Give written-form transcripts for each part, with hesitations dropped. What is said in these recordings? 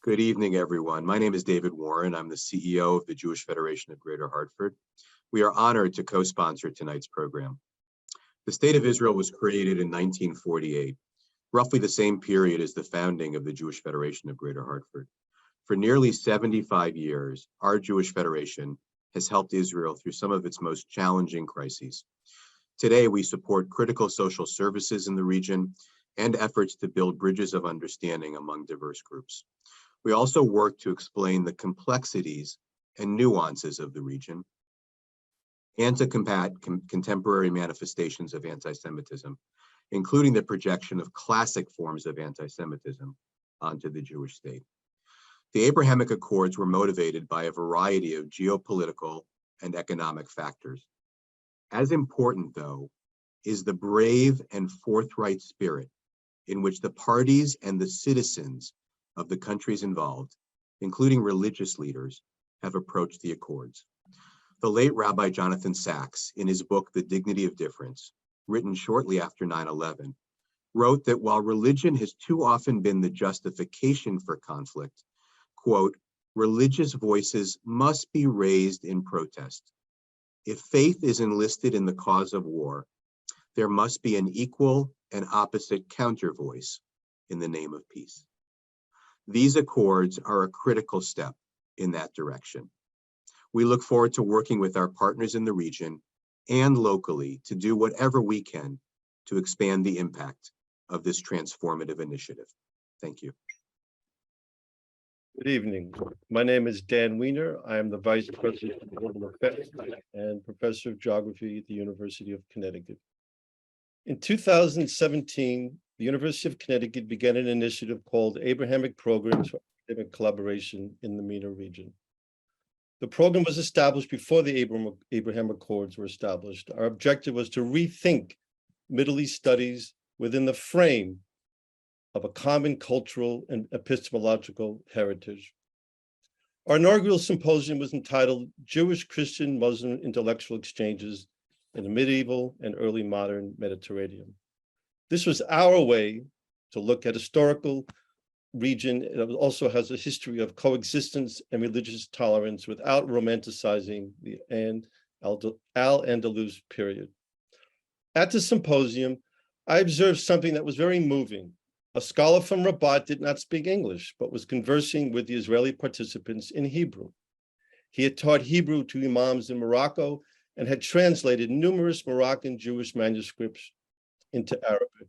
Good evening, everyone. My name is David Warren. I'm the CEO of the Jewish Federation of Greater Hartford. We are honored to co-sponsor tonight's program. The State of Israel was created in 1948, roughly the same period as the founding of the Jewish Federation of Greater Hartford. For nearly 75 years, our Jewish Federation has helped Israel through some of its most challenging crises. Today, we support critical social services in the region and efforts to build bridges of understanding among diverse groups. We also work to explain the complexities and nuances of the region and to combat contemporary manifestations of anti-Semitism, including the projection of classic forms of anti-Semitism onto the Jewish state. The Abrahamic Accords were motivated by a variety of geopolitical and economic factors. As important, though, is the brave and forthright spirit in which the parties and the citizens of the countries involved, including religious leaders, have approached the Accords. The late Rabbi Jonathan Sachs, in his book, The Dignity of Difference, written shortly after 9/11, wrote that while religion has too often been the justification for conflict, quote, religious voices must be raised in protest. If faith is enlisted in the cause of war, there must be an equal and opposite counter voice in the name of peace. These accords are a critical step in that direction. We look forward to working with our partners in the region and locally to do whatever we can to expand the impact of this transformative initiative. Thank you. Good evening. My name is Dan Wiener. I am the Vice President of Global Affairs and Professor of Geography at the University of Connecticut. In 2017, the University of Connecticut began an initiative called Abrahamic Programs for Academic Collaboration in the MENA region. The program was established before the Abraham Accords were established. Our objective was to rethink Middle East studies within the frame of a common cultural and epistemological heritage. Our inaugural symposium was entitled Jewish, Christian, Muslim Intellectual Exchanges in the Medieval and Early Modern Mediterranean. This was our way to look at historical region that also has a history of coexistence and religious tolerance without romanticizing the Al-Andalus period. At the symposium, I observed something that was very moving. A scholar from Rabat did not speak English, but was conversing with the Israeli participants in Hebrew. He had taught Hebrew to imams in Morocco and had translated numerous Moroccan Jewish manuscripts into Arabic.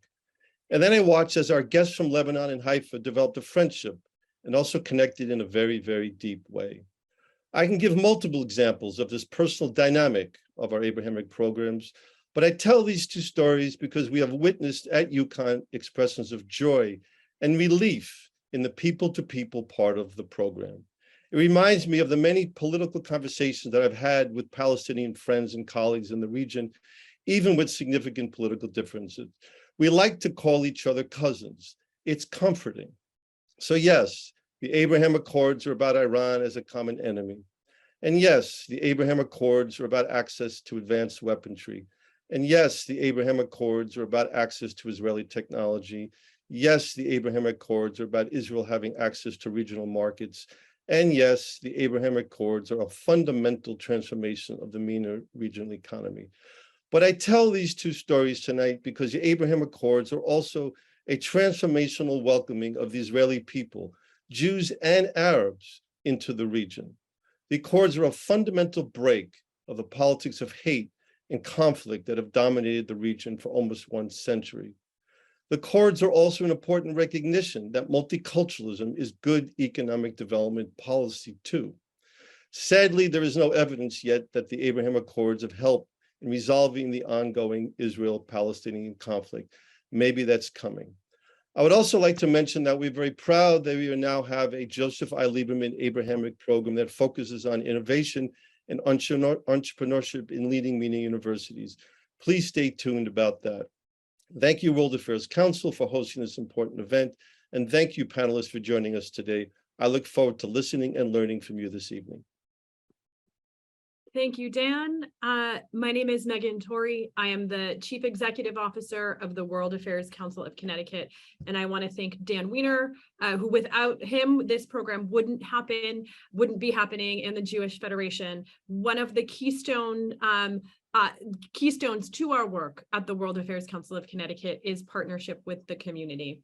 And then I watched as our guests from Lebanon and Haifa developed a friendship and also connected in a very, very deep way. I can give multiple examples of this personal dynamic of our Abrahamic programs, but I tell these two stories because we have witnessed at UConn expressions of joy and relief in the people-to-people part of the program. It reminds me of the many political conversations that I've had with Palestinian friends and colleagues in the region, even with significant political differences. We like to call each other cousins. It's comforting. So yes, the Abraham Accords are about Iran as a common enemy. And yes, the Abraham Accords are about access to advanced weaponry. And yes, the Abraham Accords are about access to Israeli technology. Yes, the Abraham Accords are about Israel having access to regional markets. And yes, the Abraham Accords are a fundamental transformation of the MENA regional economy. But I tell these two stories tonight because the Abraham Accords are also a transformational welcoming of the Israeli people, Jews and Arabs, into the region. The Accords are a fundamental break of the politics of hate and conflict that have dominated the region for almost 1 century. The Accords are also an important recognition that multiculturalism is good economic development policy too. Sadly, there is no evidence yet that the Abraham Accords have helped in resolving the ongoing Israel-Palestinian conflict. Maybe that's coming. I would also like to mention that we're very proud that we now have a Joseph I. Lieberman Abrahamic program that focuses on innovation and entrepreneurship in leading MENA universities. Please stay tuned about that. Thank you, World Affairs Council, for hosting this important event. And thank you, panelists, for joining us today. I look forward to listening and learning from you this evening. Thank you, Dan. My name is Megan Torrey. I am the Chief Executive Officer of the World Affairs Council of Connecticut. And I want to thank Dan Wiener, who without him, this program wouldn't be happening in the Jewish Federation. One of the keystones to our work at the World Affairs Council of Connecticut is partnership with the community.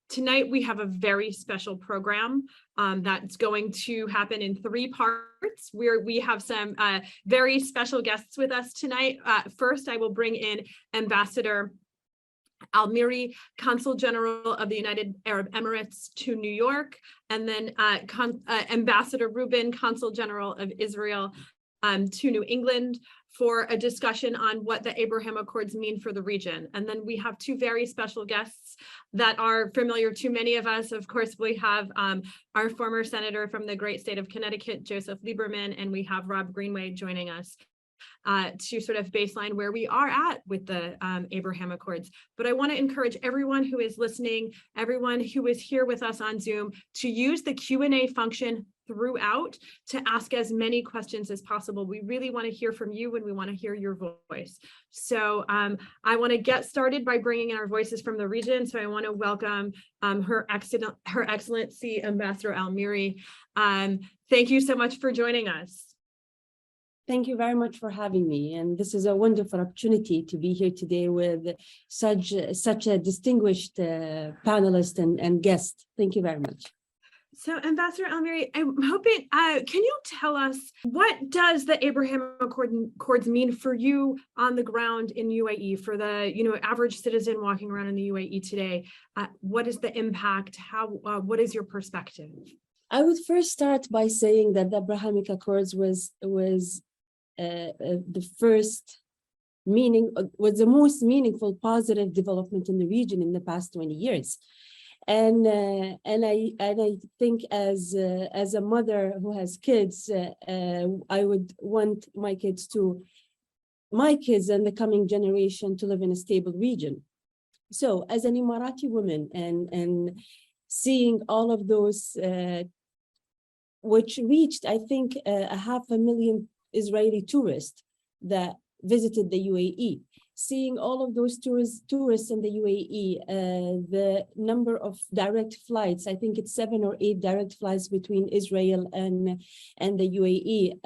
Tonight, we have a very special program that's going to happen in 3 parts, where we have some very special guests with us tonight. First, I will bring in Ambassador Almheiri, Consul General of the United Arab Emirates to New York, and then Ambassador Reuben, Consul General of Israel to New England, for a discussion on what the Abraham Accords mean for the region. And then we have 2 very special guests that are familiar to many of us. Of course, we have our former senator from the great state of Connecticut, Joseph Lieberman, and we have Rob Greenway joining us to sort of baseline where we are at with the Abraham Accords. But I want to encourage everyone who is listening, everyone who is here with us on Zoom, to use the Q&A function throughout to ask as many questions as possible. We really want to hear from you and we want to hear your voice. So I want to get started by bringing in our voices from the region. So I want to welcome Her Excellency Ambassador Almheiri. Thank you so much for joining us. Thank you very much for having me. And this is a wonderful opportunity to be here today with such a distinguished panelist and guest. Thank you very much. So Ambassador Almheiri, I'm hoping, can you tell us, what does the Abraham Accords mean for you on the ground in UAE, for the average citizen walking around in the UAE today? What is the impact? What is your perspective? I would first start by saying that the Abrahamic Accords was the most meaningful positive development in the region in the past 20 years. And I think as a mother who has kids, I would want my kids and the coming generation to live in a stable region. So as an Emirati woman and seeing all of those, which reached, I think, 500,000 Israeli tourists that visited the UAE. Seeing all of those tourists in the UAE, the number of direct flights, I think it's 7 or 8 direct flights between Israel and the UAE.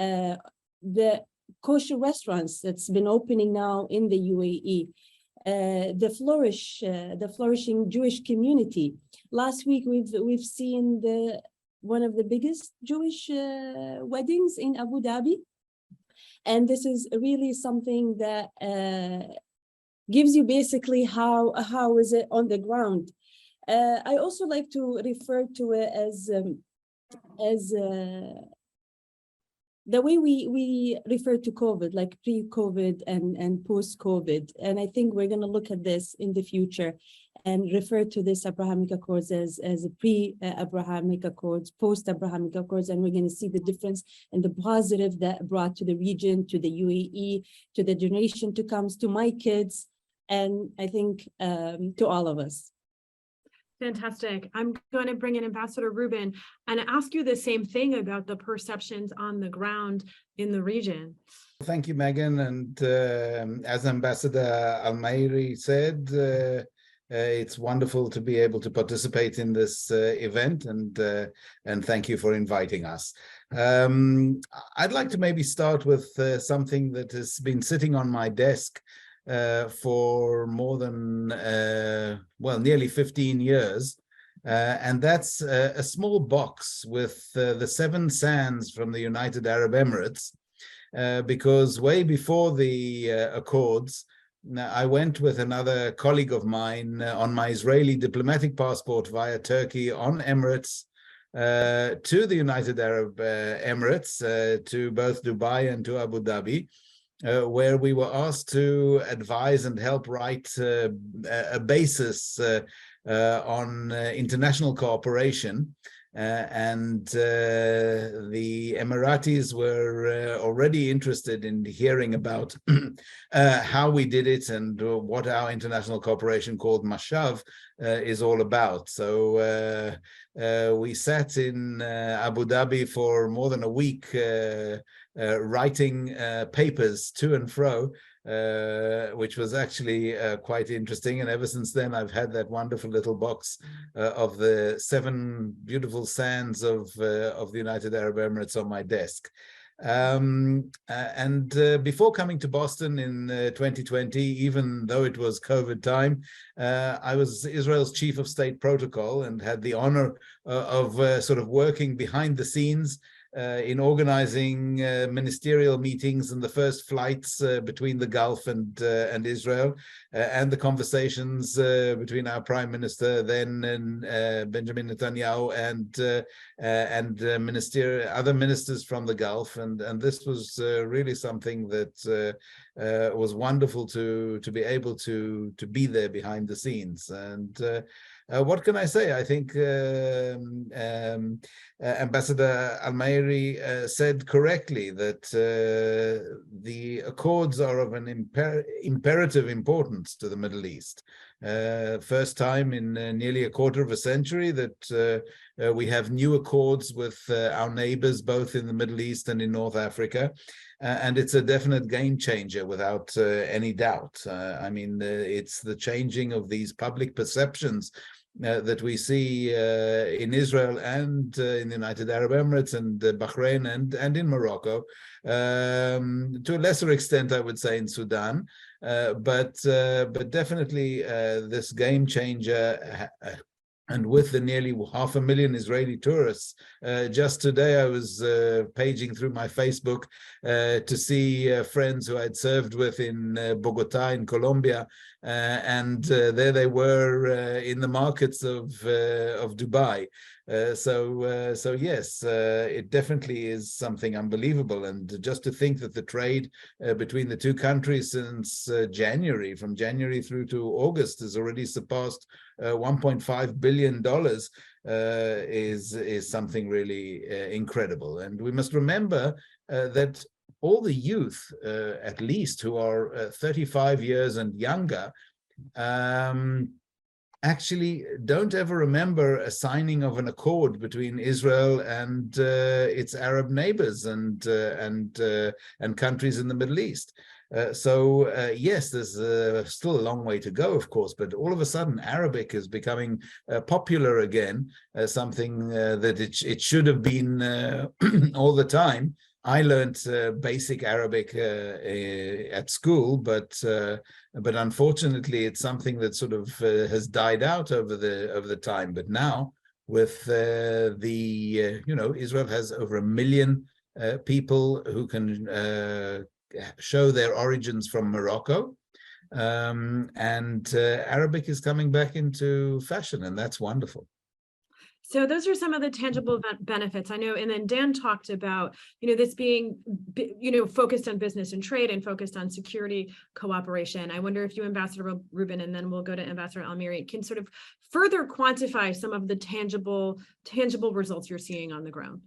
The kosher restaurants that's been opening now in the UAE, the flourishing Jewish community. Last week we've seen one of the biggest Jewish weddings in Abu Dhabi. And this is really something that gives you basically how is it on the ground. I also like to refer to it as the way we refer to COVID, like pre-COVID and post-COVID. And I think we're going to look at this in the future and refer to this Abrahamic Accords as a pre-Abrahamic Accords, post-Abrahamic Accords, and we're going to see the difference and the positive that brought to the region, to the UAE, to the generation to come, to my kids, and I think to all of us. Fantastic. I'm going to bring in Ambassador Reuben and ask you the same thing about the perceptions on the ground in the region. Thank you, Megan. And as Ambassador Almheiri said, it's wonderful to be able to participate in this event, and thank you for inviting us. I'd like to maybe start with something that has been sitting on my desk for more than, nearly 15 years. And that's a small box with the 7 sands from the United Arab Emirates, because way before the Accords, I went with another colleague of mine on my Israeli diplomatic passport via Turkey on Emirates to the United Arab Emirates, to both Dubai and to Abu Dhabi, where we were asked to advise and help write a basis on international cooperation and the Emiratis were already interested in hearing about how we did it and what our international cooperation called Mashav is all about. So we sat in Abu Dhabi for more than a week writing papers to and fro, which was actually quite interesting. And ever since then, I've had that wonderful little box of the 7 beautiful sands of the United Arab Emirates on my desk. Before coming to Boston in 2020, even though it was COVID time, I was Israel's chief of state protocol and had the honor of sort of working behind the scenes in organizing ministerial meetings and the first flights between the Gulf and Israel, and the conversations between our prime minister then and Benjamin Netanyahu and other ministers from the Gulf, and this was really something that was wonderful to be able to be there behind the scenes. And what can I say? I think Ambassador Almheiri said correctly that the accords are of an imperative importance to the Middle East. First time in nearly a quarter of a century that we have new accords with our neighbors, both in the Middle East and in North Africa. And it's a definite game changer without any doubt. I mean, it's the changing of these public perceptions that we see in Israel and in the United Arab Emirates and Bahrain and in Morocco, to a lesser extent, I would say, in Sudan, but definitely this game changer. And with the nearly 500,000 Israeli tourists, just today I was paging through my Facebook to see friends who I'd served with in Bogota in Colombia, and there they were in the markets of Dubai. So yes, it definitely is something unbelievable. And just to think that the trade between the two countries since January, from January through to August, has already surpassed $1.5 billion is something really incredible. And we must remember that all the youth, at least who are 35 years and younger, actually don't ever remember a signing of an accord between Israel and its Arab neighbors and countries in the Middle East. Yes, there's still a long way to go, of course, but all of a sudden Arabic is becoming popular again, something that it should have been all the time. I learned basic Arabic at school, but unfortunately, it's something that sort of has died out over the time. But now, with Israel has over 1 million people who can show their origins from Morocco, and Arabic is coming back into fashion, and that's wonderful. So those are some of the tangible benefits I know. And then Dan talked about, this being, focused on business and trade and focused on security cooperation. I wonder if you, Ambassador Reuben, and then we'll go to Ambassador Almheiri, can sort of further quantify some of the tangible results you're seeing on the ground.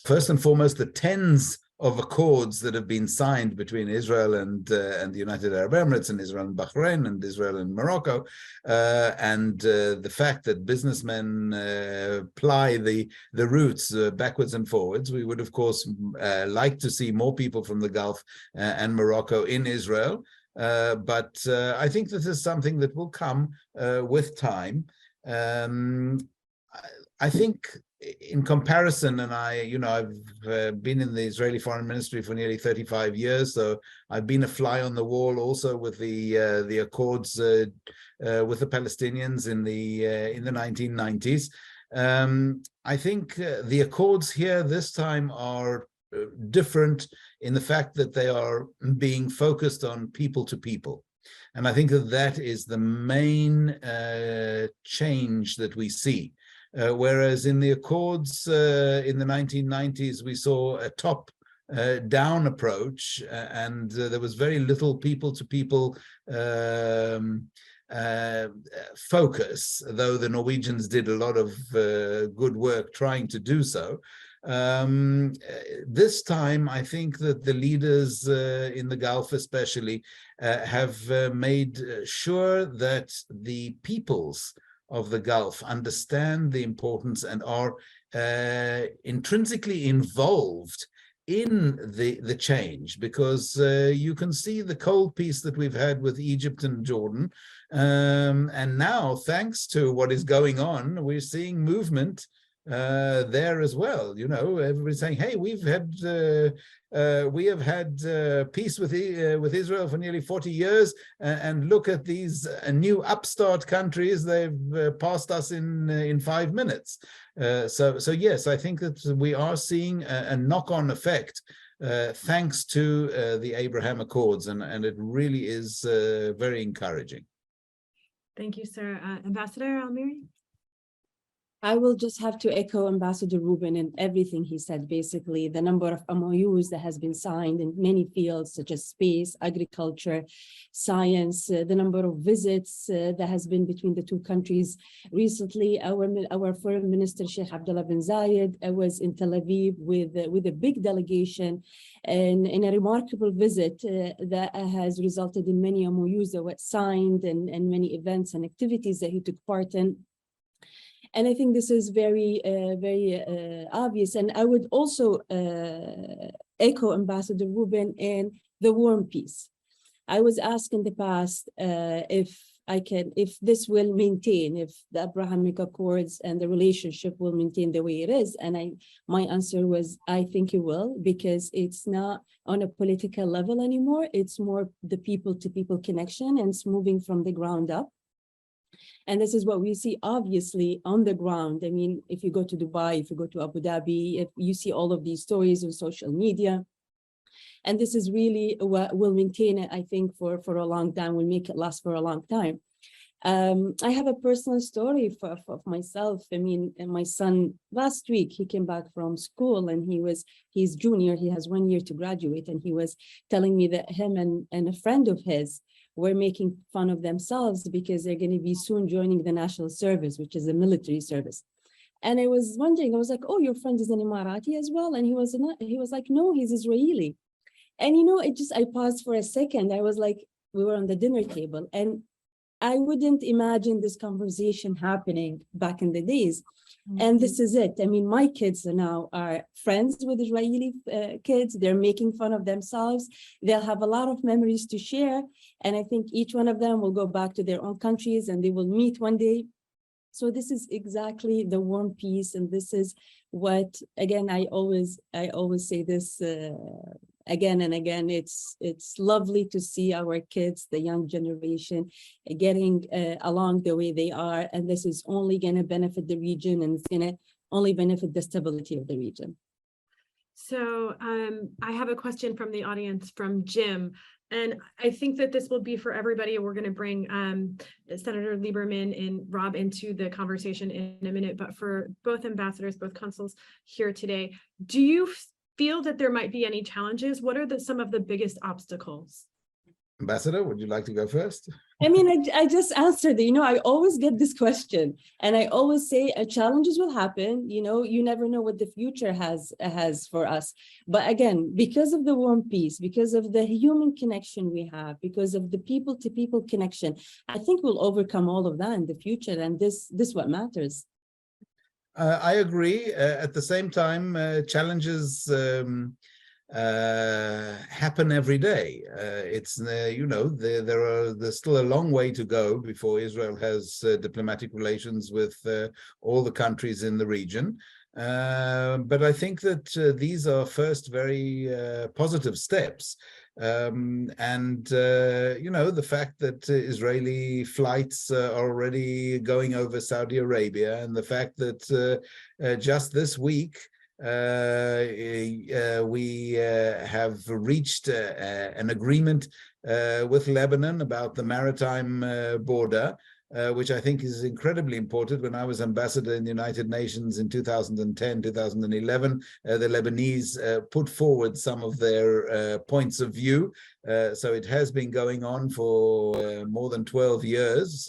First and foremost, the tens of accords that have been signed between Israel and the United Arab Emirates, and Israel and Bahrain, and Israel and Morocco, and the fact that businessmen ply the routes backwards and forwards. We would, of course, like to see more people from the Gulf and Morocco in Israel, but I think this is something that will come with time. I think, in comparison, and I've been in the Israeli Foreign Ministry for nearly 35 years, so I've been a fly on the wall also with the accords with the Palestinians in the 1990s. I think the accords here this time are different in the fact that they are being focused on people to people. And I think that is the main change that we see. Whereas in the accords in the 1990s, we saw a top-down approach, and there was very little people-to-people focus, though the Norwegians did a lot of good work trying to do so. This time, I think that the leaders in the Gulf especially have made sure that the peoples of the Gulf understand the importance and are intrinsically involved in the change, because you can see the cold peace that we've had with Egypt and Jordan. And now, thanks to what is going on, we're seeing movement there as well. You know, everybody's saying, "Hey, we have had peace with Israel for nearly 40 years, and look at these new upstart countries. They've passed us in 5 minutes." So yes, I think that we are seeing a knock-on effect thanks to the Abraham Accords, and it really is very encouraging. Thank you, sir. Ambassador Almheiri? I will just have to echo Ambassador Reuben and everything he said. Basically, the number of MOUs that has been signed in many fields such as space, agriculture, science, the number of visits that has been between the two countries. Recently, our Foreign Minister, Sheikh Abdullah bin Zayed, was in Tel Aviv with a big delegation and in a remarkable visit that has resulted in many MOUs that were signed and many events and activities that he took part in. And I think this is very obvious. And I would also echo Ambassador Reuben in the warm peace. I was asked in the past if this will maintain, if the Abrahamic Accords and the relationship will maintain the way it is. And my answer was, I think it will, because it's not on a political level anymore. It's more the people-to-people connection, and it's moving from the ground up. And this is what we see, obviously, on the ground. I mean, if you go to Dubai, if you go to Abu Dhabi, if you see all of these stories on social media. And this is really what will maintain it, I think, for a long time, will make it last for a long time. I have a personal story of myself. I mean, my son, last week, he came back from school and he's junior, he has 1 year to graduate. And he was telling me that him and a friend of his were making fun of themselves because they're going to be soon joining the national service, which is a military service. And I was wondering, I was like, "Oh, your friend is an Emirati as well?" And he was like, "No, he's Israeli." And, you know, I paused for a second. I was like, we were on the dinner table, and I wouldn't imagine this conversation happening back in the days. Mm-hmm. And this is it. I mean, my kids now are friends with Israeli kids. They're making fun of themselves. They'll have a lot of memories to share. And I think each one of them will go back to their own countries and they will meet one day. So this is exactly the warm peace. And this is what, again, I always say this again and again. It's lovely to see our kids, the young generation, getting along the way they are. And this is only going to benefit the region, and it's going to only benefit the stability of the region. So I have a question from the audience from Jim. And I think that this will be for everybody. We're going to bring Senator Lieberman and Rob into the conversation in a minute. But for both ambassadors, both consuls here today, do you feel that there might be any challenges? What are some of the biggest obstacles? Ambassador, would you like to go first? I mean, I just answered it. You know, I always get this question, and I always say challenges will happen. You know, you never know what the future has for us. But again, because of the warm peace, because of the human connection we have, because of the people-to-people connection, I think we'll overcome all of that in the future. And this what matters. I agree. At the same time, challenges happen every day. It's you know, there's still a long way to go before Israel has diplomatic relations with all the countries in the region. But I think that these are first very positive steps. You know, the fact that Israeli flights are already going over Saudi Arabia, and the fact that just this week we have reached an agreement with Lebanon about the maritime border. which I think is incredibly important. When I was ambassador in the United Nations in 2010, 2011, the Lebanese put forward some of their points of view. So it has been going on for more than 12 years,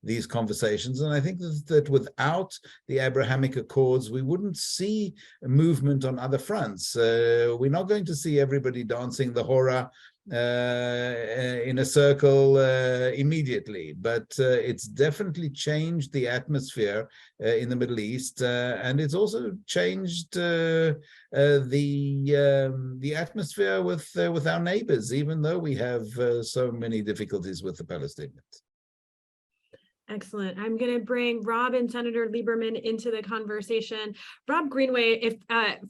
these conversations. And I think that without the Abrahamic Accords, we wouldn't see a movement on other fronts. We're not going to see everybody dancing the hora in a circle immediately, but it's definitely changed the atmosphere in the Middle East, and it's also changed the atmosphere with our neighbors, even though we have so many difficulties with the Palestinians. Excellent. I'm going to bring Rob and Senator Lieberman into the conversation. Rob Greenway, if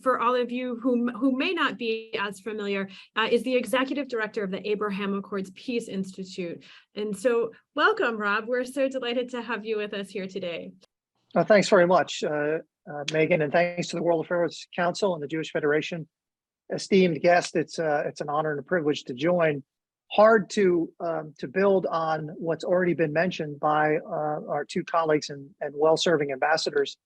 for all of you who may not be as familiar, is the executive director of the Abraham Accords Peace Institute. And so welcome, Rob. We're so delighted to have you with us here today. Thanks very much, Megan, and thanks to the World Affairs Council and the Jewish Federation. Esteemed guest, it's an honor and a privilege to join. Hard to build on what's already been mentioned by our two colleagues and well-serving ambassadors,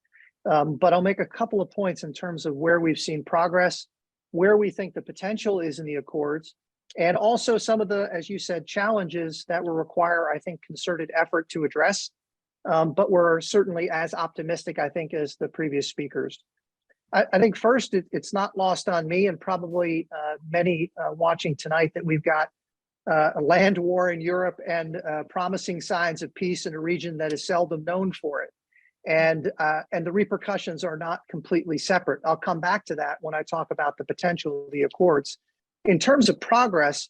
but I'll make a couple of points in terms of where we've seen progress, where we think the potential is in the Accords, and also some of the, as you said, challenges that will require, I think, concerted effort to address, but we're certainly as optimistic, I think, as the previous speakers. I think first, it's not lost on me and probably many watching tonight that we've got a land war in Europe and promising signs of peace in a region that is seldom known for it. And the repercussions are not completely separate. I'll come back to that when I talk about the potential of the Accords. In terms of progress,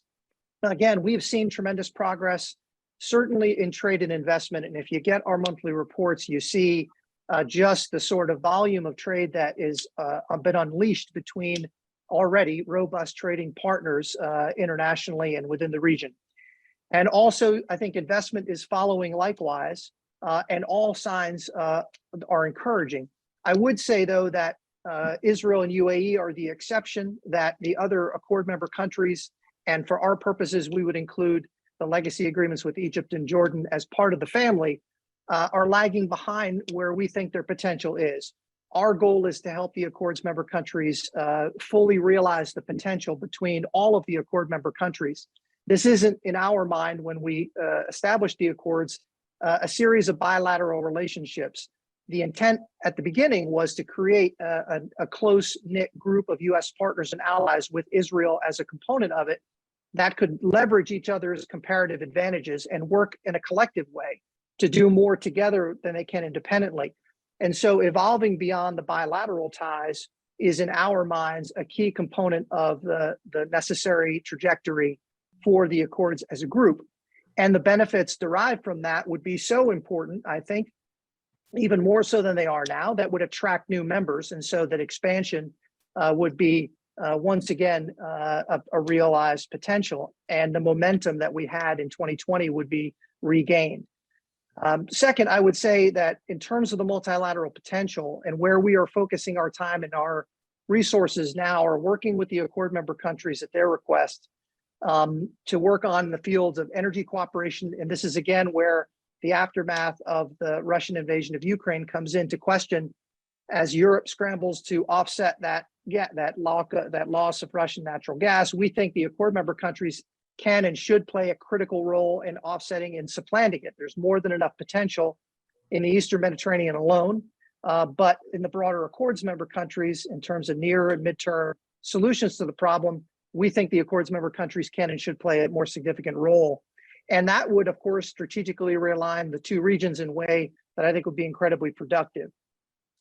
again, we've seen tremendous progress, certainly in trade and investment. And if you get our monthly reports, you see just the sort of volume of trade that is been unleashed between already robust trading partners internationally and within the region. And also, I think investment is following likewise, and all signs are encouraging. I would say, though, that Israel and UAE are the exception, that the other Accord member countries, and for our purposes, we would include the legacy agreements with Egypt and Jordan as part of the family, are lagging behind where we think their potential is. Our goal is to help the Accords member countries fully realize the potential between all of the Accord member countries. This isn't, in our mind, when we established the Accords, a series of bilateral relationships. The intent at the beginning was to create a close-knit group of U.S. partners and allies with Israel as a component of it that could leverage each other's comparative advantages and work in a collective way to do more together than they can independently. And so evolving beyond the bilateral ties is, in our minds, a key component of the necessary trajectory for the Accords as a group. And the benefits derived from that would be so important, I think, even more so than they are now, that would attract new members. And so that expansion would be, once again, a realized potential. And the momentum that we had in 2020 would be regained. Second, I would say that in terms of the multilateral potential and where we are focusing our time and our resources now are working with the Accord member countries at their request to work on the fields of energy cooperation. And this is, again, where the aftermath of the Russian invasion of Ukraine comes into question as Europe scrambles to offset that loss of Russian natural gas. We think the Accord member countries can and should play a critical role in offsetting and supplanting it. There's more than enough potential in the Eastern Mediterranean alone, but in the broader Accords member countries, in terms of near and midterm solutions to the problem, we think the Accords member countries can and should play a more significant role. And that would, of course, strategically realign the two regions in a way that I think would be incredibly productive.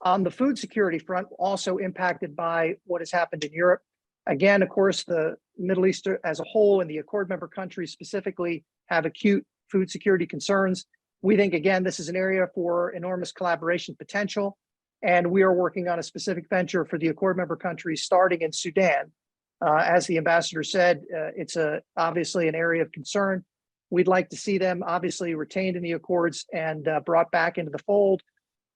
On the food security front, also impacted by what has happened in Europe. Again, of course, the Middle East as a whole and the Accord member countries specifically have acute food security concerns. We think, again, this is an area for enormous collaboration potential. And we are working on a specific venture for the Accord member countries starting in Sudan. As the ambassador said, it's obviously an area of concern. We'd like to see them obviously retained in the Accords and brought back into the fold.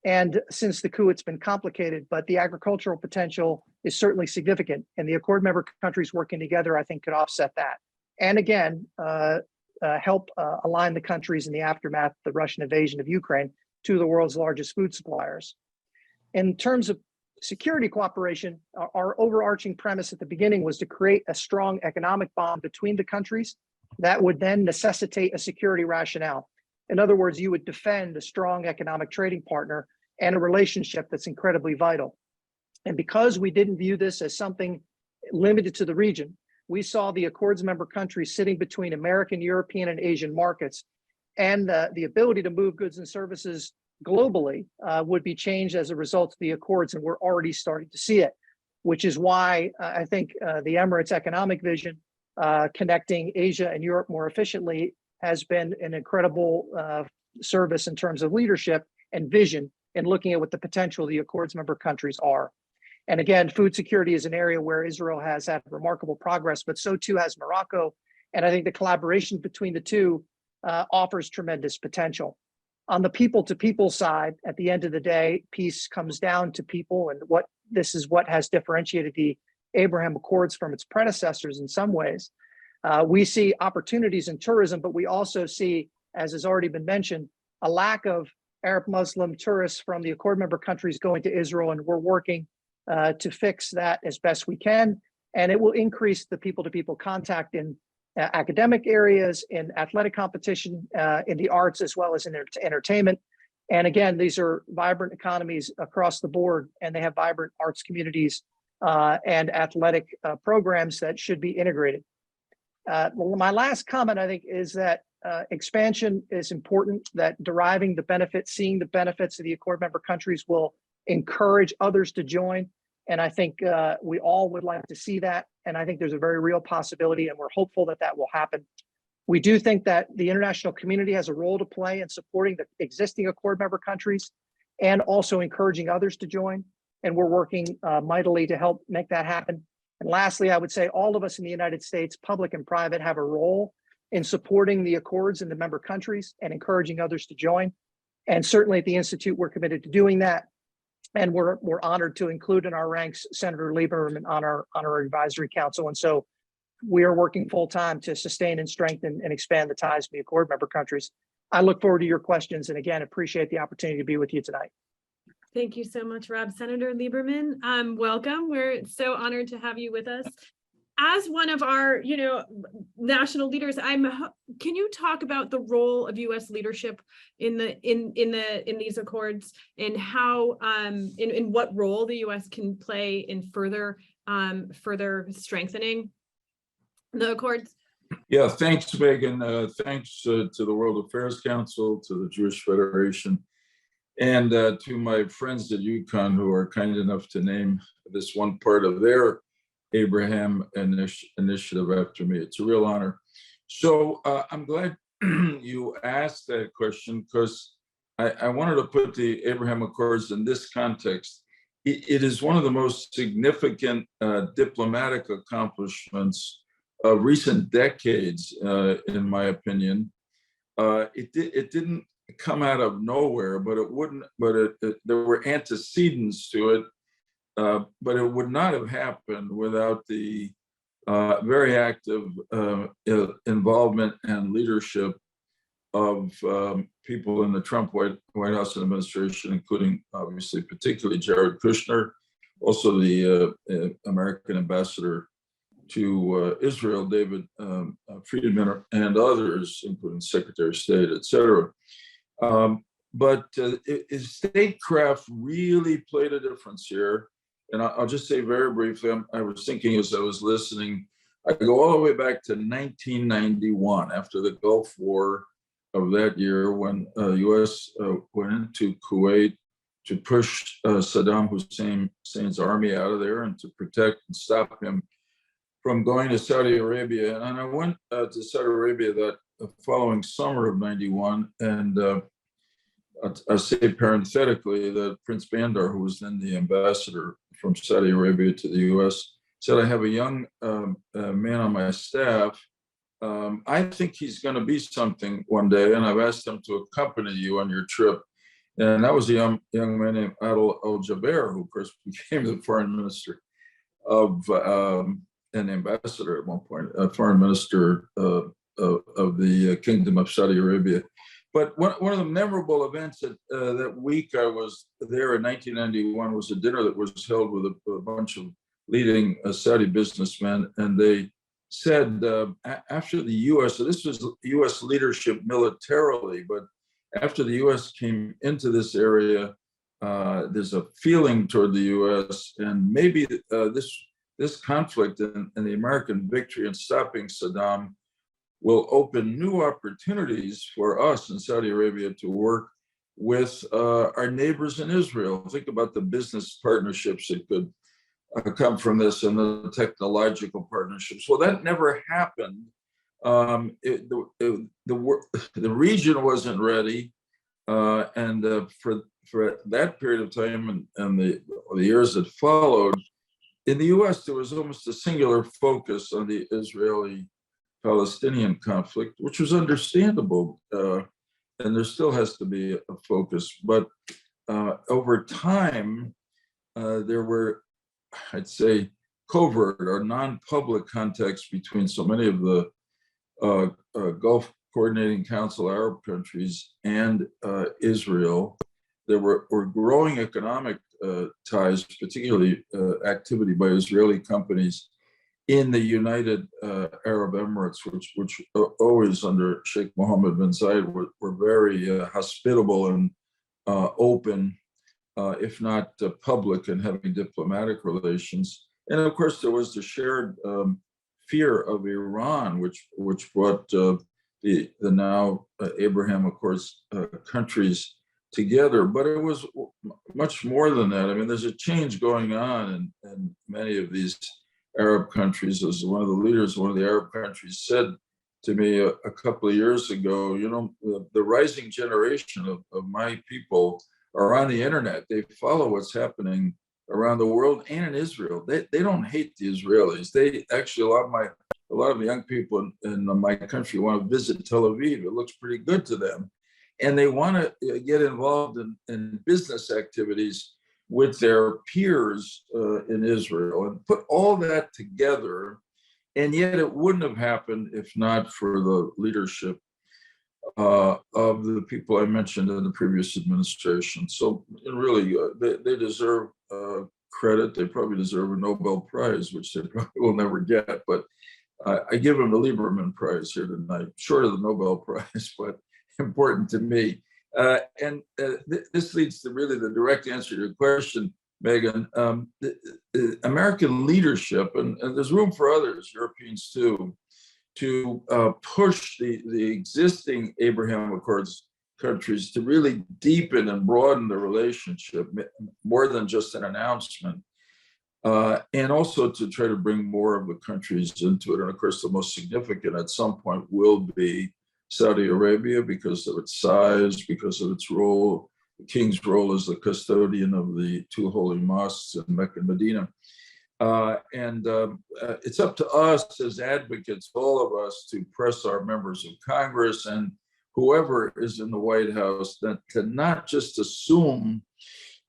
And since the coup, it's been complicated, but the agricultural potential is certainly significant. And the Accord member countries working together, I think, could offset that. And again, help align the countries in the aftermath of the Russian invasion of Ukraine, two of the world's largest food suppliers. In terms of security cooperation, our overarching premise at the beginning was to create a strong economic bond between the countries that would then necessitate a security rationale. In other words, you would defend a strong economic trading partner and a relationship that's incredibly vital. And because we didn't view this as something limited to the region, we saw the Accords member countries sitting between American, European, and Asian markets, and the ability to move goods and services globally would be changed as a result of the Accords, and we're already starting to see it, which is why I think the Emirates economic vision, connecting Asia and Europe more efficiently, has been an incredible service in terms of leadership and vision in looking at what the potential of the Accords member countries are. And again, food security is an area where Israel has had remarkable progress, but so too has Morocco. And I think the collaboration between the two offers tremendous potential. On the people to people side, at the end of the day, peace comes down to people, and this is what has differentiated the Abraham Accords from its predecessors in some ways. We see opportunities in tourism, but we also see, as has already been mentioned, a lack of Arab Muslim tourists from the Accord member countries going to Israel, and we're working to fix that as best we can. And it will increase the people-to-people contact in academic areas, in athletic competition, in the arts, as well as in entertainment. And again, these are vibrant economies across the board, and they have vibrant arts communities and athletic programs that should be integrated. My last comment, I think, is that expansion is important, that deriving the benefits, seeing the benefits of the Accord member countries will encourage others to join. And I think we all would like to see that. And I think there's a very real possibility, and we're hopeful that that will happen. We do think that the international community has a role to play in supporting the existing Accord member countries and also encouraging others to join. And we're working mightily to help make that happen. And lastly, I would say all of us in the United States, public and private, have a role in supporting the Accords in the member countries and encouraging others to join. And certainly at the Institute, we're committed to doing that. And we're honored to include in our ranks Senator Lieberman on our advisory council. And so we are working full time to sustain and strengthen and expand the ties to the Accord member countries. I look forward to your questions, and again, appreciate the opportunity to be with you tonight. Thank you so much, Rob. Senator Lieberman, welcome. We're so honored to have you with us. As one of our, national leaders, can you talk about the role of U.S. leadership in these accords, and how, in what role the U.S. can play in further strengthening the accords? Yeah, thanks, Megan. Thanks to the World Affairs Council, to the Jewish Federation, and to my friends at UConn who are kind enough to name this one part of their Abraham initiative after me. It's a real honor. So I'm glad you asked that question, because I wanted to put the Abraham Accords in this context. It is one of the most significant diplomatic accomplishments of recent decades, in my opinion. It didn't come out of nowhere, but there were antecedents to it. But it would not have happened without the very active involvement and leadership of people in the Trump White House administration, including obviously particularly Jared Kushner, also the American ambassador to Israel, David Friedman, and others, including Secretary of State, et cetera. But statecraft really played a difference here. And I'll just say very briefly, I was thinking as I was listening, I go all the way back to 1991, after the Gulf War of that year, when U.S. went into Kuwait to push Saddam Hussein's army out of there and to protect and stop him from going to Saudi Arabia. And I went to Saudi Arabia that following summer of 91, and I'll say parenthetically that Prince Bandar, who was then the ambassador from Saudi Arabia to the U.S., said, I have a young man on my staff. I think he's going to be something one day, and I've asked him to accompany you on your trip. And that was a young man named Adel Al-Jaber, who of course became the foreign minister of, and ambassador at one point, foreign minister of the Kingdom of Saudi Arabia. But one of the memorable events that week I was there in 1991 was a dinner that was held with a bunch of leading Saudi businessmen, and they said after the U.S., so this was U.S. leadership militarily, but after the U.S. came into this area, there's a feeling toward the U.S. and maybe this conflict and the American victory in stopping Saddam will open new opportunities for us in Saudi Arabia to work with our neighbors in Israel. Think about the business partnerships that could come from this and the technological partnerships. Well, that never happened. The region wasn't ready. And for that period of time and the years that followed, in the US, there was almost a singular focus on the Israeli-Palestinian conflict, which was understandable. And there still has to be a focus. But over time, there were, I'd say, covert or non-public contacts between so many of the Gulf Coordinating Council Arab countries and Israel. There were growing economic ties, particularly activity by Israeli companies in the United Arab Emirates, which always under Sheikh Mohammed bin Zayed were very hospitable and open, if not public, and having diplomatic relations. And of course, there was the shared fear of Iran, which brought the now Abraham Accords countries together. But it was much more than that. I mean, there's a change going on in many of these Arab countries. As one of the leaders of one of the Arab countries said to me a couple of years ago, you know, the rising generation of my people are on the internet. They follow what's happening around the world and in Israel. They don't hate the Israelis. They actually, a lot of the young people in my country want to visit Tel Aviv. It looks pretty good to them. And they want to get involved in business activities with their peers in Israel and put all that together. And yet it wouldn't have happened if not for the leadership of the people I mentioned in the previous administration. So really, they deserve credit. They probably deserve a Nobel Prize, which they probably will never get. But I give them the Lieberman Prize here tonight, short of the Nobel Prize, but important to me. This leads to really the direct answer to your question, Megan. The American leadership, and there's room for others, Europeans too, to push the existing Abraham Accords countries to really deepen and broaden the relationship more than just an announcement, and also to try to bring more of the countries into it. And of course, the most significant at some point will be Saudi Arabia because of its size, because of its role, the king's role as the custodian of the two holy mosques in Mecca and Medina. It's up to us as advocates, all of us, to press our members of Congress and whoever is in the White House to not just assume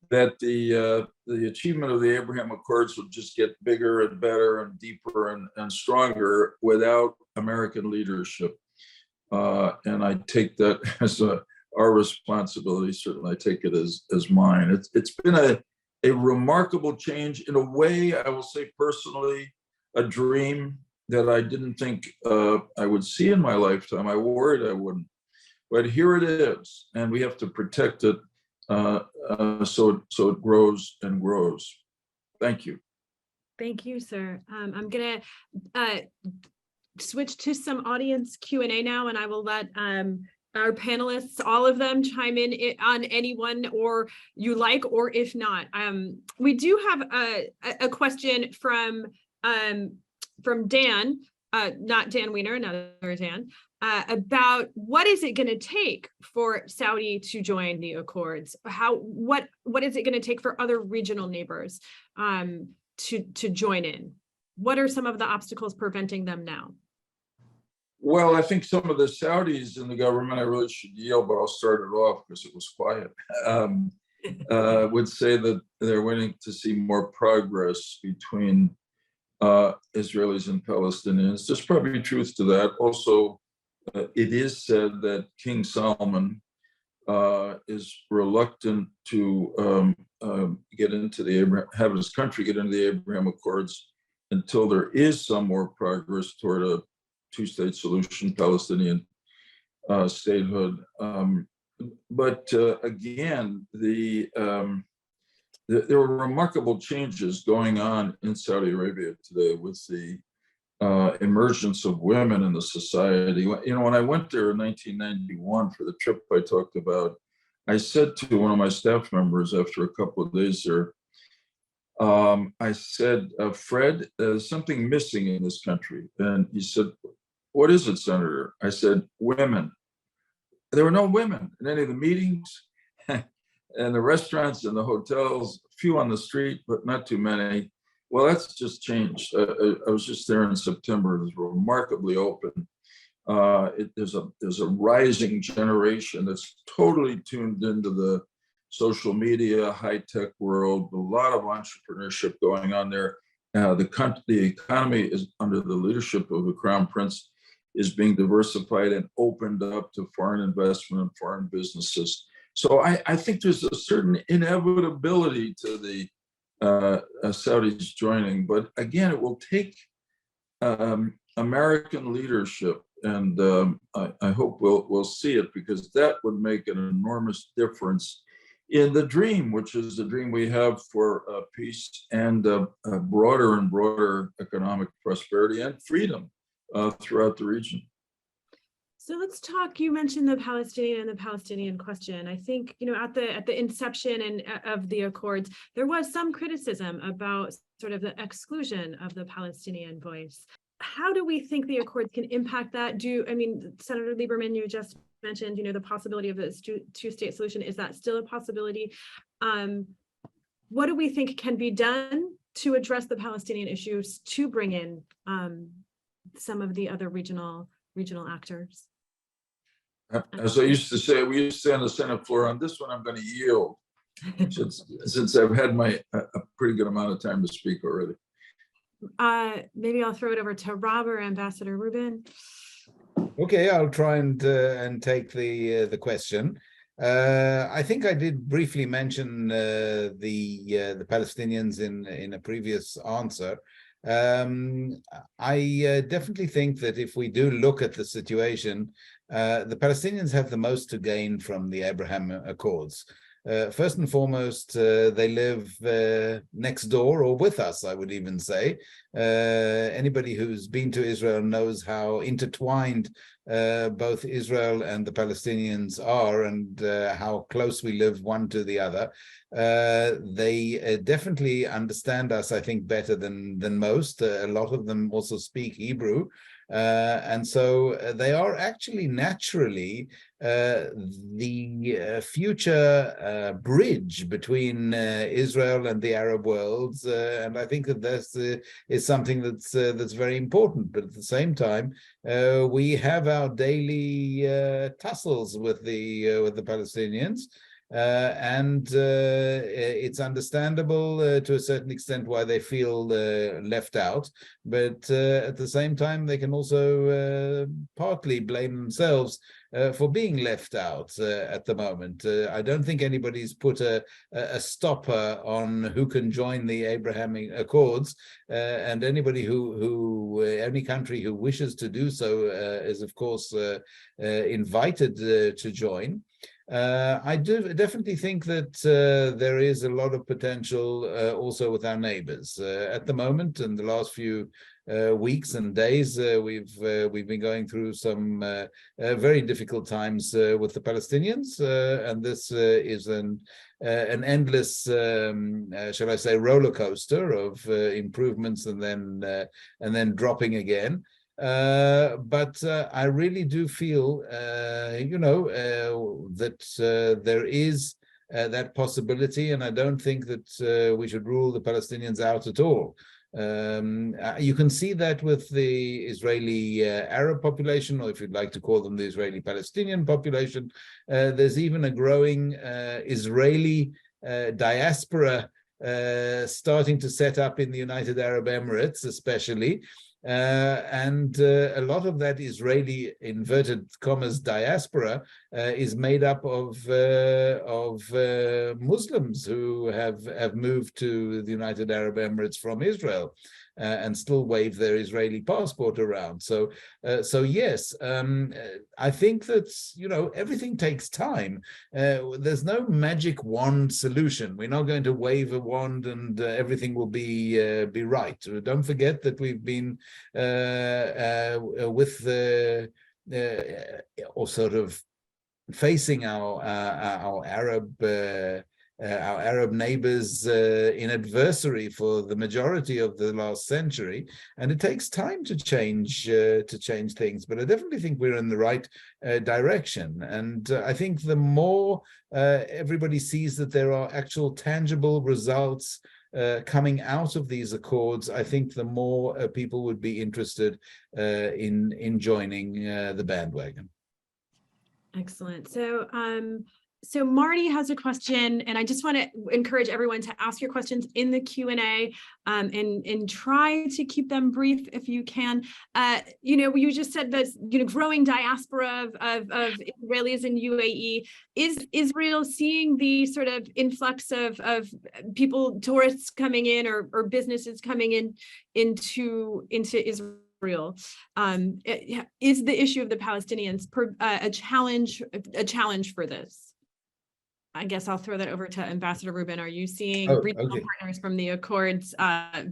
that the achievement of the Abraham Accords will just get bigger and better and deeper and stronger without American leadership. And I take that as our responsibility. Certainly, I take it as mine. It's been a remarkable change. In a way, I will say personally, a dream that I didn't think I would see in my lifetime. I worried I wouldn't. But here it is, and we have to protect it so it grows and grows. Thank you. Thank you, sir. I'm going to switch to some audience Q&A now, and I will let our panelists, all of them, chime in on anyone or you like, or if not. We do have a question from Dan, not Dan Wiener, another Dan, about what is it going to take for Saudi to join the Accords? What is it going to take for other regional neighbors to join in? What are some of the obstacles preventing them now? Well, I think some of the Saudis in the government, I really should yield, but I'll start it off because it was quiet, would say that they're waiting to see more progress between Israelis and Palestinians. There's probably truth to that. Also, it is said that King Solomon is reluctant to get into the have his country get into the Abraham Accords until there is some more progress toward a two-state solution, Palestinian statehood. But again, there were remarkable changes going on in Saudi Arabia today with the emergence of women in the society. You know, when I went there in 1991 for the trip I talked about, I said to one of my staff members after a couple of days there, I said, Fred, there's something missing in this country. And he said, what is it, Senator? I said, women. There were no women in any of the meetings and the restaurants and the hotels, a few on the street, but not too many. Well, that's just changed. I was just there in September. It was remarkably open. There's a rising generation that's totally tuned into the social media, high-tech world, a lot of entrepreneurship going on there. The economy is under the leadership of the Crown Prince is being diversified and opened up to foreign investment and foreign businesses. So I think there's a certain inevitability to the Saudis joining, but again, it will take American leadership, and I hope we'll see it, because that would make an enormous difference in the dream, which is the dream we have for peace and broader and broader economic prosperity and freedom throughout the region. So let's talk, you mentioned the Palestinian question. I think, you know, at the inception of the Accords, there was some criticism about sort of the exclusion of the Palestinian voice. How do we think the Accords can impact that? Senator Lieberman, you just mentioned, you know, the possibility of a two-state solution. Is that still a possibility? What do we think can be done to address the Palestinian issues, to bring in some of the other regional actors? As I used to say, we used to say on the Senate floor, on this one, I'm going to yield, since I've had a pretty good amount of time to speak already. Maybe I'll throw it over to Rob or Ambassador Reuben. Okay, I'll try and take the question. I think I did briefly mention the Palestinians in a previous answer. I definitely think that if we do look at the situation, the Palestinians have the most to gain from the Abraham Accords. First and foremost, they live next door, or with us, I would even say. Anybody who's been to Israel knows how intertwined both Israel and the Palestinians are, and how close we live one to the other. They definitely understand us, I think, better than most. A lot of them also speak Hebrew. And so they are actually naturally the future bridge between Israel and the Arab worlds, and I think that this is something that's very important. But at the same time, we have our daily tussles with the Palestinians. And it's understandable to a certain extent why they feel left out, but at the same time they can also partly blame themselves for being left out at the moment. I don't think anybody's put a stopper on who can join the Abraham Accords, and anybody any country who wishes to do so is of course invited to join. I do definitely think that there is a lot of potential also with our neighbors. At the moment, in the last few weeks and days, we've been going through some very difficult times with the Palestinians, and this is an endless, shall I say, roller coaster of improvements and then dropping again. But I really do feel, that there is that possibility, and I don't think that we should rule the Palestinians out at all. You can see that with the Israeli Arab population, or if you'd like to call them the Israeli Palestinian population. There's even a growing Israeli diaspora starting to set up in the United Arab Emirates, especially. and a lot of that Israeli inverted commas diaspora is made up of Muslims who have moved to the United Arab Emirates from Israel. And still wave their Israeli passport around. So yes, I think that, you know, everything takes time. There's no magic wand solution. We're not going to wave a wand and everything will be right. Don't forget that we've been with the or sort of facing our Arab neighbors in adversary for the majority of the last century, and it takes time to change things. But I definitely think we're in the right direction, and I think the more everybody sees that there are actual tangible results coming out of these accords, I think the more people would be interested in joining the bandwagon. Excellent. So Marty has a question, and I just want to encourage everyone to ask your questions in the Q&A, and try to keep them brief if you can. You know, you just said that, you know, growing diaspora of Israelis in UAE. Is Israel seeing the sort of influx of people, tourists coming in, or businesses coming into Israel? Is the issue of the Palestinians a challenge for this? I guess I'll throw that over to Ambassador Reuben. Are you seeing regional partners from the Accords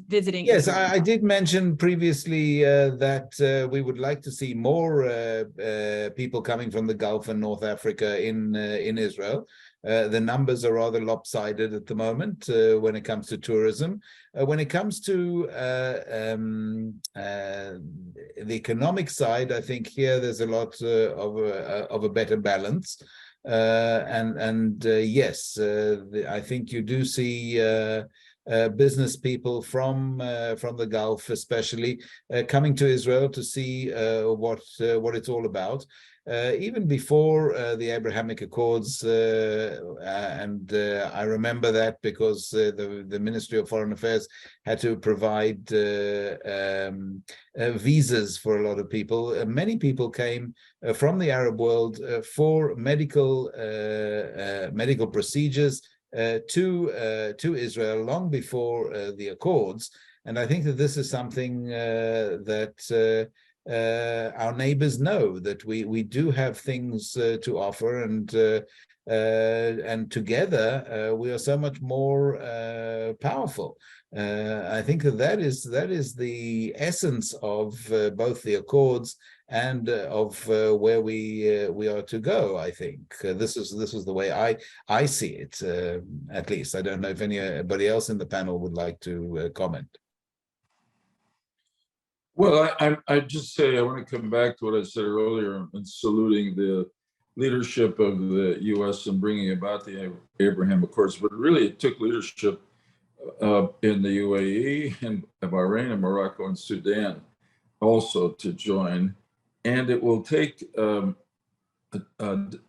visiting? Yes, I did mention previously that we would like to see more people coming from the Gulf and North Africa in Israel. The numbers are rather lopsided at the moment when it comes to tourism. When it comes to the economic side, I think here there's a lot of a better balance. Yes, I think you do see business people from the Gulf, especially, coming to Israel to see what it's all about. Even before the Abrahamic Accords, and I remember that because the Ministry of Foreign Affairs had to provide visas for a lot of people. Many people came from the Arab world for medical procedures to Israel long before the Accords, and I think that this is something that our neighbors know, that we do have things to offer, and together we are so much more powerful. I think that is the essence of both the Accords and of where we are to go. I think this is the way I see it, at least. I don't know if anybody else in the panel would like to comment. Well, I just say I want to come back to what I said earlier and saluting the leadership of the U.S. in bringing about the Abraham Accords, but really it took leadership in the UAE and Bahrain and Morocco and Sudan also to join, and it will take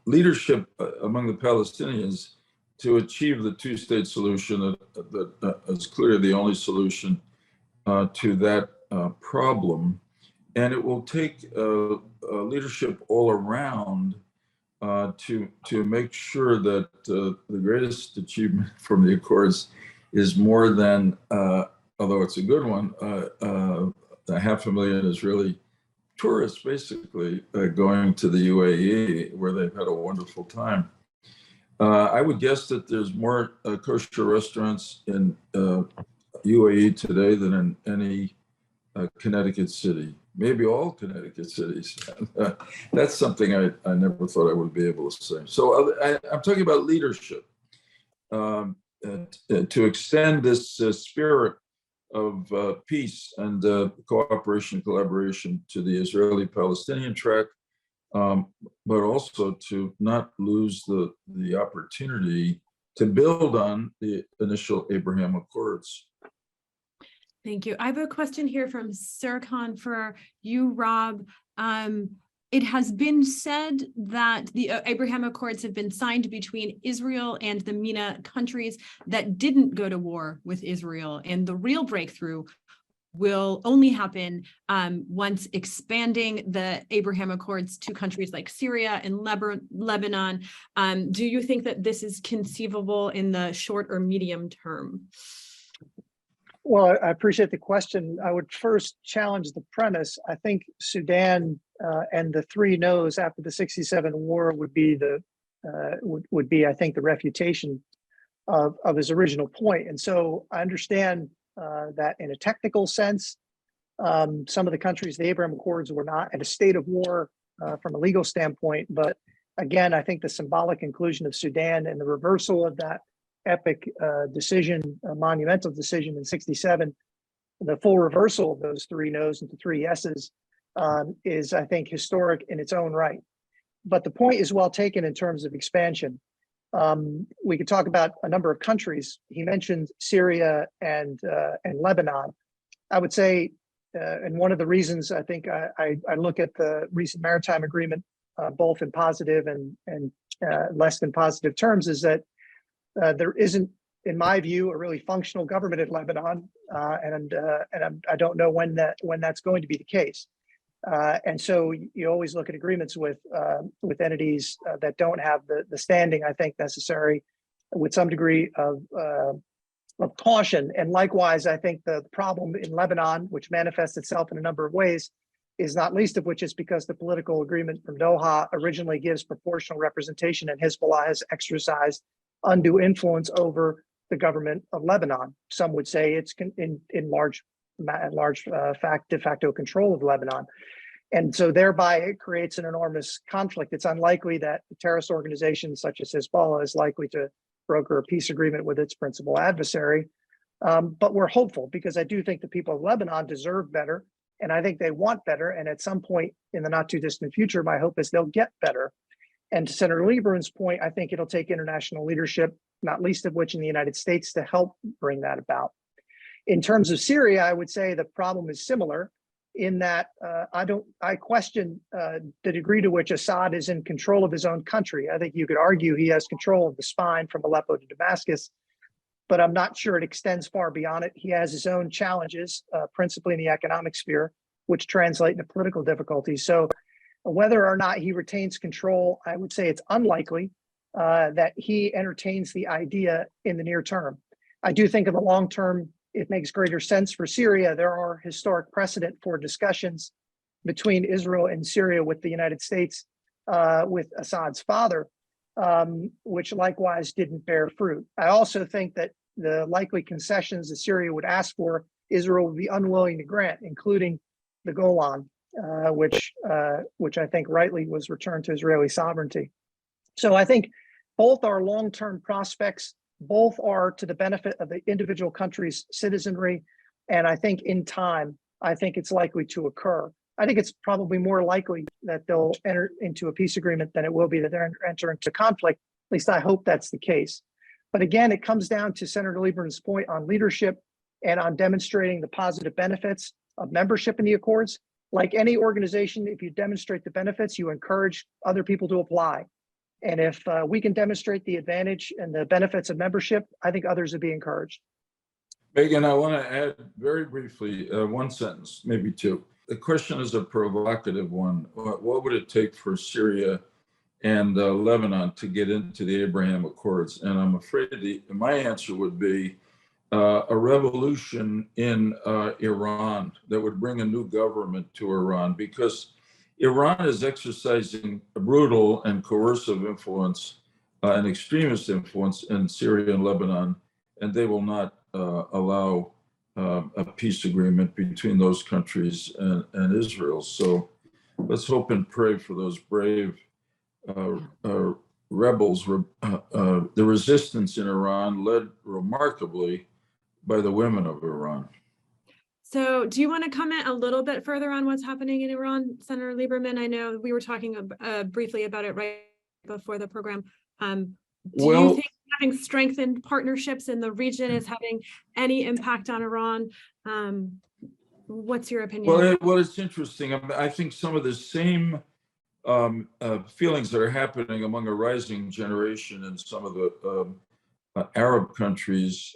leadership among the Palestinians to achieve the two-state solution that is clearly the only solution to that problem, and it will take leadership all around to make sure that the greatest achievement from the Accords is more than, although it's a good one, 500,000 Israeli tourists basically going to the UAE, where they've had a wonderful time. I would guess that there's more kosher restaurants in UAE today than in any Connecticut city, maybe all Connecticut cities. That's something I never thought I would be able to say. So I'm talking about leadership, to extend this spirit of peace and cooperation, collaboration to the Israeli-Palestinian track, but also to not lose the opportunity to build on the initial Abraham Accords. Thank you. I have a question here from Serkan for you, Rob. It has been said that the Abraham Accords have been signed between Israel and the MENA countries that didn't go to war with Israel, and the real breakthrough will only happen once expanding the Abraham Accords to countries like Syria and Lebanon. Do you think that this is conceivable in the short or medium term? Well, I appreciate the question. I would first challenge the premise. I think Sudan and the 3 no's after the '67 war would be I think, the refutation of his original point. And so I understand that in a technical sense, some of the countries, the Abraham Accords, were not at a state of war from a legal standpoint. But again, I think the symbolic inclusion of Sudan and the reversal of that epic decision, a monumental decision in '67, the full reversal of those 3 no's into 3 yeses is, I think, historic in its own right. But the point is well taken in terms of expansion. We could talk about a number of countries. He mentioned Syria and Lebanon. I would say, and one of the reasons I think I look at the recent maritime agreement, both in positive and less than positive terms, is that there isn't, in my view, a really functional government in Lebanon, and I don't know when that's going to be the case. And so you always look at agreements with entities that don't have the standing, I think, necessary, with some degree of caution. And likewise, I think the problem in Lebanon, which manifests itself in a number of ways, is not least of which is because the political agreement from Doha originally gives proportional representation, and Hezbollah has exercised undue influence over the government of Lebanon. Some would say it's in large de facto control of Lebanon. And so thereby it creates an enormous conflict. It's unlikely that a terrorist organization such as Hezbollah is likely to broker a peace agreement with its principal adversary. But we're hopeful, because I do think the people of Lebanon deserve better, and I think they want better. And at some point in the not too distant future, my hope is they'll get better. And to Senator Lieberman's point, I think it'll take international leadership, not least of which in the United States, to help bring that about. In terms of Syria, I would say the problem is similar in that I question the degree to which Assad is in control of his own country. I think you could argue he has control of the spine from Aleppo to Damascus, but I'm not sure it extends far beyond it. He has his own challenges, principally in the economic sphere, which translate into political difficulties. So whether or not he retains control, I would say it's unlikely that he entertains the idea in the near term. I do think in the long term, it makes greater sense for Syria. There are historic precedent for discussions between Israel and Syria with the United States, with Assad's father, which likewise didn't bear fruit. I also think that the likely concessions that Syria would ask for, Israel would be unwilling to grant, including the Golan, which I think rightly was returned to Israeli sovereignty. So I think both are long-term prospects. Both are to the benefit of the individual country's citizenry. And I think in time, I think it's likely to occur. I think it's probably more likely that they'll enter into a peace agreement than it will be that they'll enter into conflict. At least I hope that's the case. But again, it comes down to Senator Lieberman's point on leadership and on demonstrating the positive benefits of membership in the Accords. Like any organization, if you demonstrate the benefits, you encourage other people to apply. And if we can demonstrate the advantage and the benefits of membership, I think others would be encouraged. Megan, I want to add very briefly one sentence, maybe two. The question is a provocative one. What would it take for Syria and Lebanon to get into the Abraham Accords? And I'm afraid my answer would be a revolution in Iran that would bring a new government to Iran, because Iran is exercising a brutal and coercive influence, an extremist influence in Syria and Lebanon, and they will not allow a peace agreement between those countries and Israel. So let's hope and pray for those brave rebels, the resistance in Iran led remarkably by the women of Iran. So do you want to comment a little bit further on what's happening in Iran, Senator Lieberman? I know we were talking briefly about it right before the program. Do you think having strengthened partnerships in the region is having any impact on Iran? What's your opinion? Well, it's interesting. I think some of the same feelings that are happening among a rising generation in some of the Arab countries,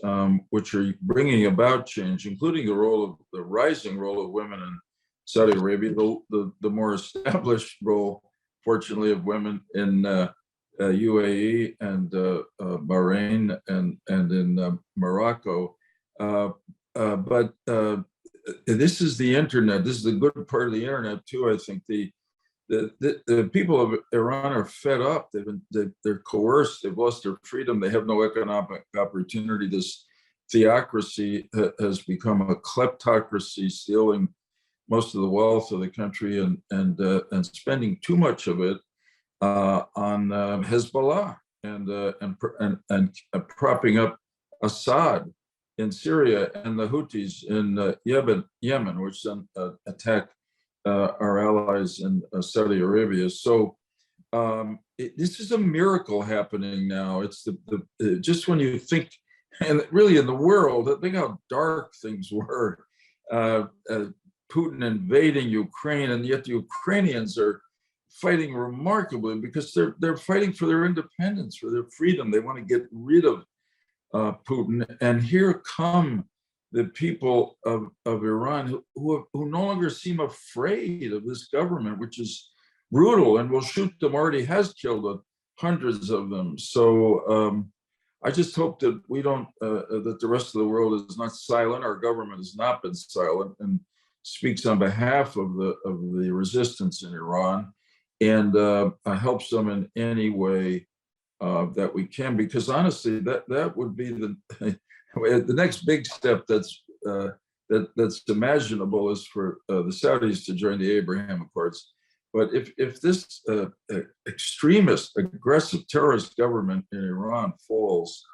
which are bringing about change, including the rising role of women in Saudi Arabia, the more established role, fortunately, of women in UAE and Bahrain and in Morocco. But this is the internet. This is the good part of the internet too. I think the people of Iran are fed up. They're coerced. They've lost their freedom. They have no economic opportunity. This theocracy has become a kleptocracy, stealing most of the wealth of the country and spending too much of it on Hezbollah and propping up Assad in Syria and the Houthis in Yemen, which then attack our allies in Saudi Arabia. So this is a miracle happening now. It's just when you think, and really in the world, think how dark things were. Putin invading Ukraine, and yet the Ukrainians are fighting remarkably because they're fighting for their independence, for their freedom. They want to get rid of Putin, and here come the people of Iran who no longer seem afraid of this government, which is brutal and will shoot them. Already has killed hundreds of them. So I just hope that we don't that the rest of the world is not silent. Our government has not been silent and speaks on behalf of the resistance in Iran and helps them in any way that we can, because honestly, that would be the next big step that's imaginable is for the Saudis to join the Abraham Accords. But if this extremist, aggressive terrorist government in Iran falls,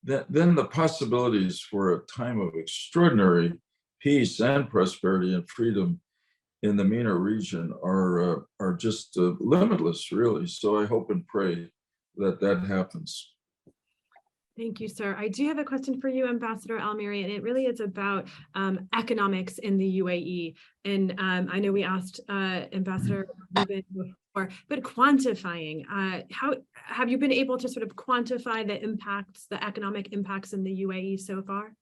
then the possibilities for a time of extraordinary peace and prosperity and freedom in the MENA region are just limitless, really. So I hope and pray that happens. Thank you, sir. I do have a question for you, Ambassador Almheiri, and it really is about economics in the UAE. And I know we asked Ambassador Reuben before, but quantifying, how have you been able to sort of quantify the impacts, the economic impacts in the UAE so far?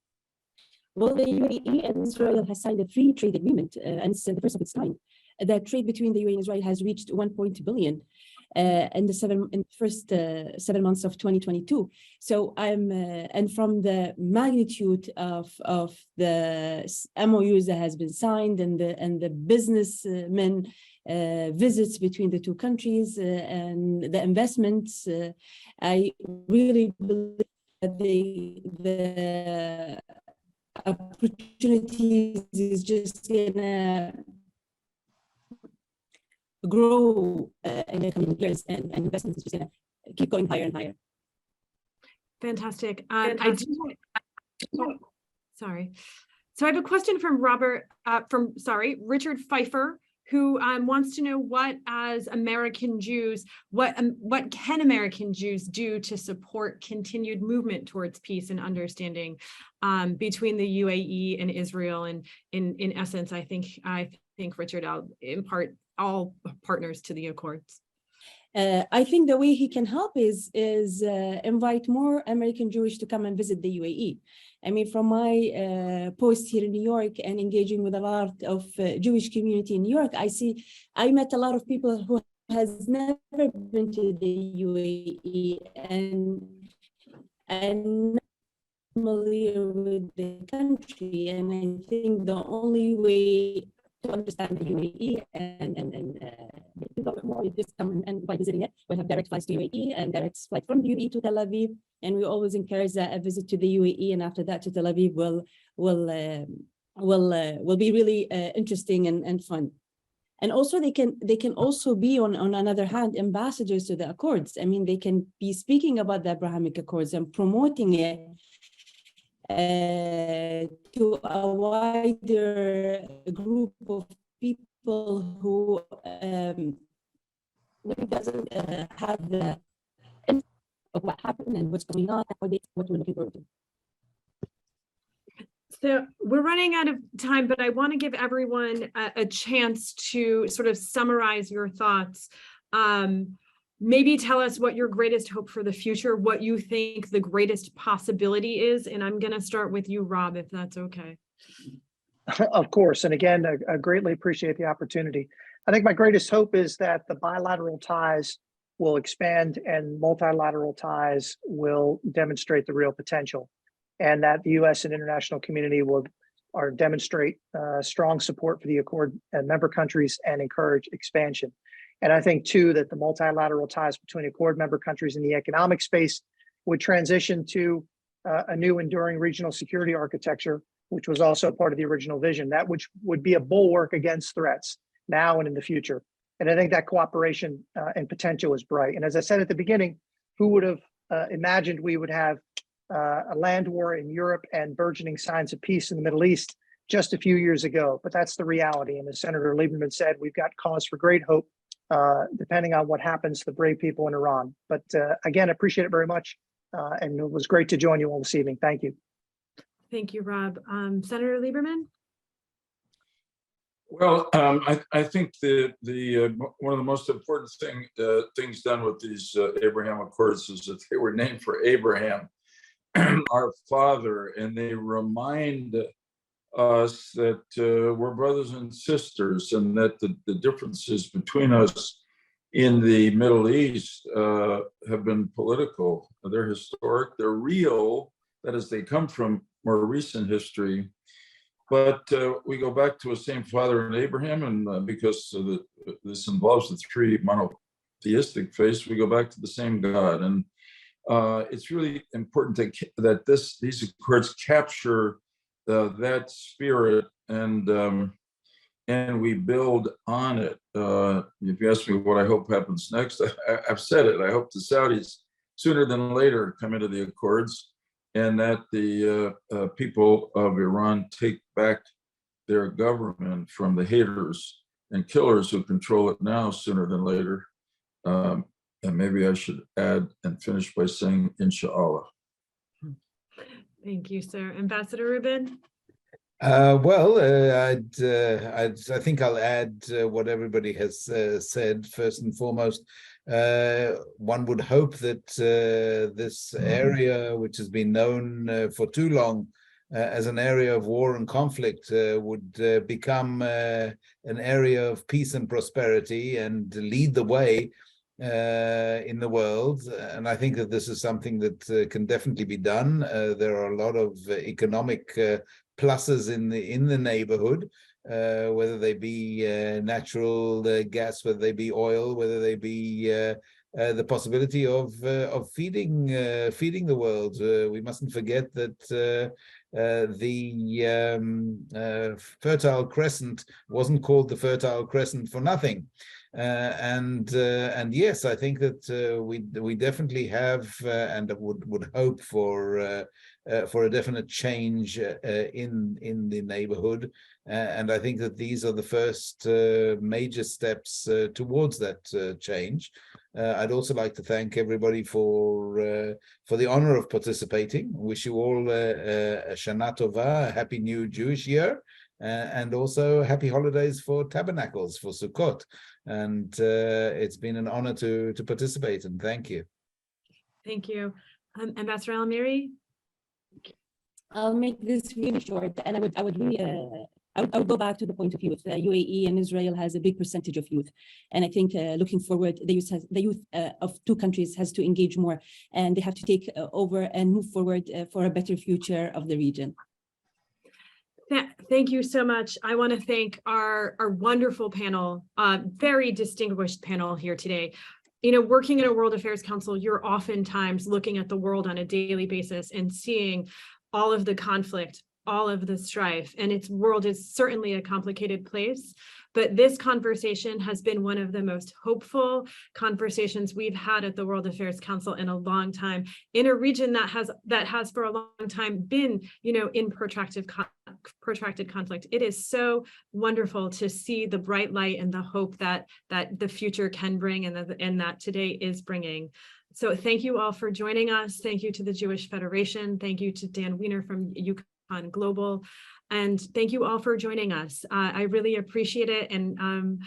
Well, the UAE and Israel has signed a free trade agreement, and it's the first of its kind. The trade between the UAE and Israel has reached 1 billion in the first 7 months of 2022. So and from the magnitude of the MOUs that has been signed and the businessmen visits between the two countries and the investments, I really believe that the opportunities is just gonna grow in the coming years, and investments is just gonna keep going higher and higher. Fantastic. Sorry. So I have a question from Richard Pfeiffer, who wants to know what, as American Jews, what can American Jews do to support continued movement towards peace and understanding between the UAE and Israel, and in essence, I think Richard, I'll impart all partners to the Accords. I think the way he can help is invite more American Jewish to come and visit the UAE. I mean, from my post here in New York and engaging with a lot of Jewish community in New York, I met a lot of people who has never been to the UAE and familiar with the country. And I think the only way to understand the UAE and develop more, you just come and by visiting it. We have direct flights to UAE and direct flight from UAE to Tel Aviv, and we always encourage that a visit to the UAE and after that to Tel Aviv will be really interesting and fun. And also they can also be on another hand ambassadors to the Accords. I mean, they can be speaking about the Abrahamic Accords and promoting it to a wider group of people who really doesn't have the info of what happened and what's going on, what we're looking forward to. So we're running out of time, but I want to give everyone a chance to sort of summarize your thoughts. maybe tell us what your greatest hope for the future, what you think the greatest possibility is. And I'm going to start with you, Rob, if that's okay. Of course. And again, I greatly appreciate the opportunity. I think my greatest hope is that the bilateral ties will expand and multilateral ties will demonstrate the real potential, and that the U.S. and international community will demonstrate strong support for the Accord and member countries and encourage expansion. And I think, too, that the multilateral ties between Accord member countries in the economic space would transition to a new enduring regional security architecture, which was also part of the original vision, that which would be a bulwark against threats now and in the future. And I think that cooperation and potential is bright. And as I said at the beginning, who would have imagined we would have a land war in Europe and burgeoning signs of peace in the Middle East just a few years ago? But that's the reality. And as Senator Lieberman said, we've got cause for great hope, depending on what happens to the brave people in Iran. But again, I appreciate it very much. And it was great to join you all this evening. Thank you. Thank you, Rob. Senator Lieberman? Well, I think the one of the most important things done with these Abraham Accords is that they were named for Abraham, our father, and they remind us that we're brothers and sisters, and that the differences between us in the Middle East have been political. They're historic, they're real, that is, they come from more recent history. But we go back to a same father in Abraham, and because this involves the three monotheistic faiths, we go back to the same God. And it's really important that these accords capture that spirit, and we build on it. If you ask me what I hope happens next, I've said it. I hope the Saudis sooner than later come into the accords, and that the people of Iran take back their government from the haters and killers who control it now sooner than later. And maybe I should add and finish by saying, inshallah. Thank you, sir. Ambassador Reuben? I think I'll add what everybody has said. First and foremost, one would hope that this area, which has been known for too long as an area of war and conflict, would become an area of peace and prosperity and lead the way in the world. And I think that this is something that can definitely be done. There are a lot of economic pluses in the neighborhood, whether they be natural gas, whether they be oil, whether they be the possibility of feeding the world. We mustn't forget that the Fertile Crescent wasn't called the Fertile Crescent for nothing. And yes, I think that we definitely have and would hope for a definite change in the neighborhood, and I think that these are the first major steps towards that change. I'd also like to thank everybody for the honor of participating. Wish you all a Shana Tova, a happy new Jewish year, and also happy holidays for Tabernacles, for Sukkot. And it's been an honor to participate, and thank you. Thank you. Ambassador Almheiri? I'll make this really short, and I would go back to the point of youth. UAE and Israel has a big percentage of youth, and I think looking forward, the youth of two countries has to engage more, and they have to take over and move forward for a better future of the region. Thank you so much. I want to thank our wonderful panel, very distinguished panel here today. You know, working in a World Affairs Council, you're oftentimes looking at the world on a daily basis and seeing all of the conflict, all of the strife, and its world is certainly a complicated place. But this conversation has been one of the most hopeful conversations we've had at the World Affairs Council in a long time, in a region that has for a long time been, you know, in protracted conflict. It is so wonderful to see the bright light and the hope that the future can bring, and that today is bringing. So thank you all for joining us. Thank you to the Jewish Federation. Thank you to Dan Wiener from UConn Global. And thank you all for joining us. I really appreciate it. And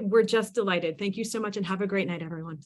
we're just delighted. Thank you so much and have a great night, everyone.